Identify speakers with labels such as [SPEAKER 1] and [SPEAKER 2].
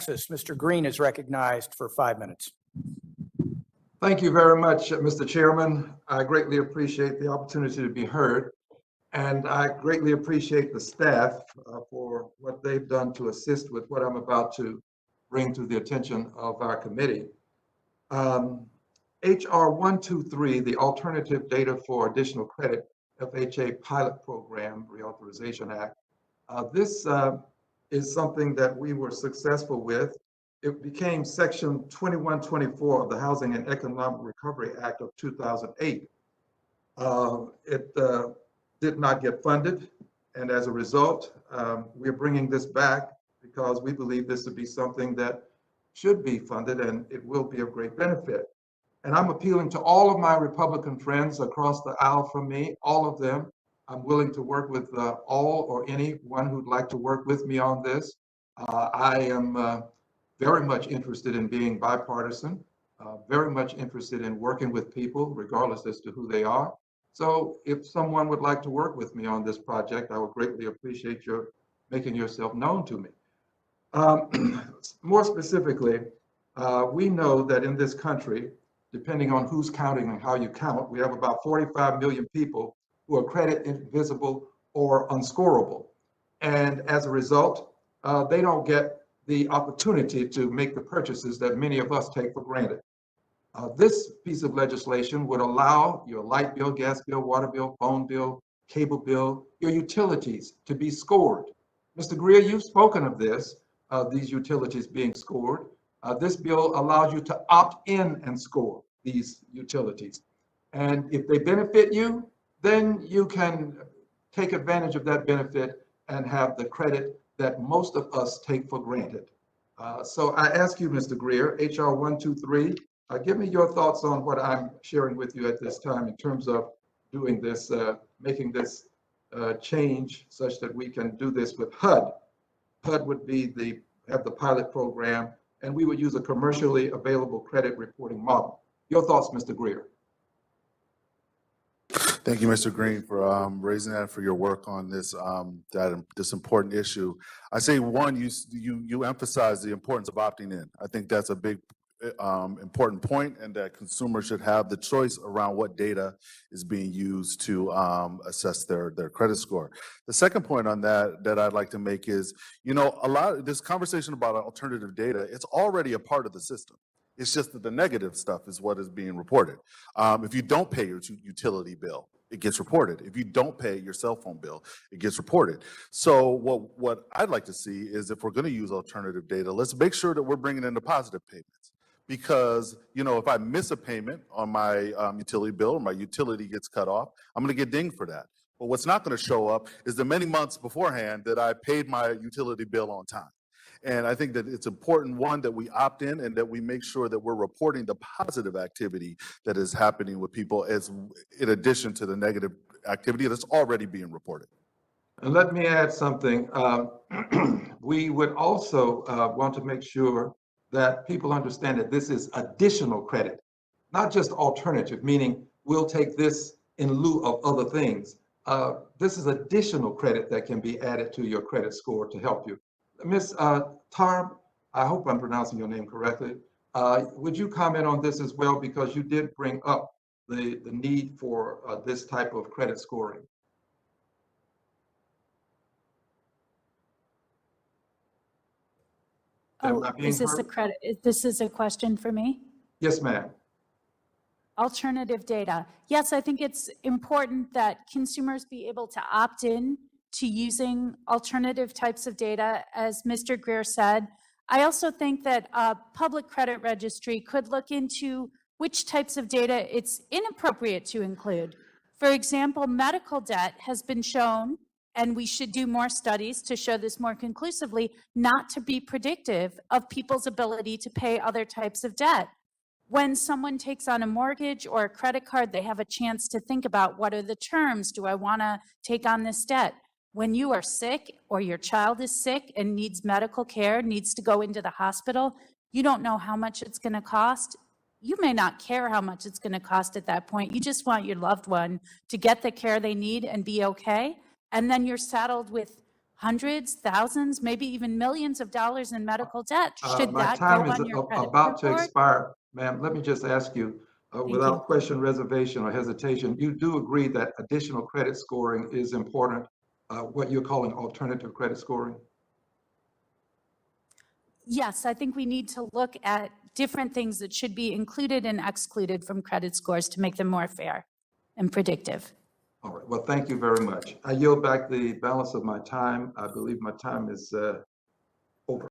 [SPEAKER 1] Texas. Mr. Green is recognized for 5 minutes.
[SPEAKER 2] Thank you very much, Mr. Chairman. I greatly appreciate the opportunity to be heard, and I greatly appreciate the staff for what they've done to assist with what I'm about to bring to the attention of our committee. HR 123, the Alternative Data for Additional Credit FHA Pilot Program Reauthorization Act. This is something that we were successful with. It became Section 2124 of the Housing and Economic Recovery Act of 2008. It did not get funded, and as a result, we're bringing this back because we believe this would be something that should be funded, and it will be of great benefit. And I'm appealing to all of my Republican friends across the aisle from me, all of them. I'm willing to work with all or anyone who'd like to work with me on this. I am very much interested in being bipartisan, very much interested in working with people, regardless as to who they are. So if someone would like to work with me on this project, I would greatly appreciate your making yourself known to me. More specifically, we know that in this country, depending on who's counting and how you count, we have about 45 million people who are credit invisible or unscorable. And as a result, they don't get the opportunity to make the purchases that many of us take for granted. This piece of legislation would allow your light bill, gas bill, water bill, phone bill, cable bill, your utilities to be scored. Mr. Greer, you've spoken of this, these utilities being scored. This bill allows you to opt in and score these utilities. And if they benefit you, then you can take advantage of that benefit and have the credit that most of us take for granted. So I ask you, Mr. Greer, HR 123, give me your thoughts on what I'm sharing with you at this time in terms of doing this, making this change such that we can do this with HUD. HUD would be have the pilot program, and we would use a commercially available credit reporting model. Your thoughts, Mr. Greer?
[SPEAKER 3] Thank you, Mr. Green, for raising that, for your work on this this important issue. I say, one, you emphasize the importance of opting in. I think that's a big important point, and that consumers should have the choice around what data is being used to assess their credit score. The second point on that I'd like to make is, a lot of this conversation about alternative data, it's already a part of the system. It's just that the negative stuff is what is being reported. If you don't pay your utility bill, it gets reported. If you don't pay your cell phone bill, it gets reported. So what I'd like to see is, if we're going to use alternative data, let's make sure that we're bringing in the positive payments. Because, if I miss a payment on my utility bill, or my utility gets cut off, I'm going to get dinged for that. But what's not going to show up is the many months beforehand that I paid my utility bill on time. And I think that it's important, one, that we opt in and that we make sure that we're reporting the positive activity that is happening with people, as in addition to the negative activity that's already being reported.
[SPEAKER 2] And let me add something. We would also want to make sure that people understand that this is additional credit, not just alternative, meaning we'll take this in lieu of other things. This is additional credit that can be added to your credit score to help you. Ms. Tarb, I hope I'm pronouncing your name correctly. Would you comment on this as well, because you did bring up the need for this type of credit scoring?
[SPEAKER 4] Oh, is this this is a question for me?
[SPEAKER 2] Yes, ma'am.
[SPEAKER 4] Alternative data. Yes, I think it's important that consumers be able to opt in to using alternative types of data, as Mr. Greer said. I also think that a public credit registry could look into which types of data it's inappropriate to include. For example, medical debt has been shown, and we should do more studies to show this more conclusively, not to be predictive of people's ability to pay other types of debt. When someone takes on a mortgage or a credit card, they have a chance to think about, what are the terms? Do I want to take on this debt? When you are sick, or your child is sick and needs medical care, needs to go into the hospital, you don't know how much it's going to cost. You may not care how much it's going to cost at that point. You just want your loved one to get the care they need and be okay. And then you're saddled with hundreds, thousands, maybe even millions of dollars in medical debt. Should
[SPEAKER 2] My
[SPEAKER 4] that go
[SPEAKER 2] time is
[SPEAKER 4] on your credit
[SPEAKER 2] about to
[SPEAKER 4] report?
[SPEAKER 2] expire. Ma'am, let me just ask you,
[SPEAKER 4] you.
[SPEAKER 2] without question, reservation, or hesitation, you do agree that additional credit scoring is important, what you're calling alternative credit scoring?
[SPEAKER 4] Yes, I think we need to look at different things that should be included and excluded from credit scores to make them more fair and predictive.
[SPEAKER 2] All right, well, thank you very much. I yield back the balance of my time. I believe my time is over.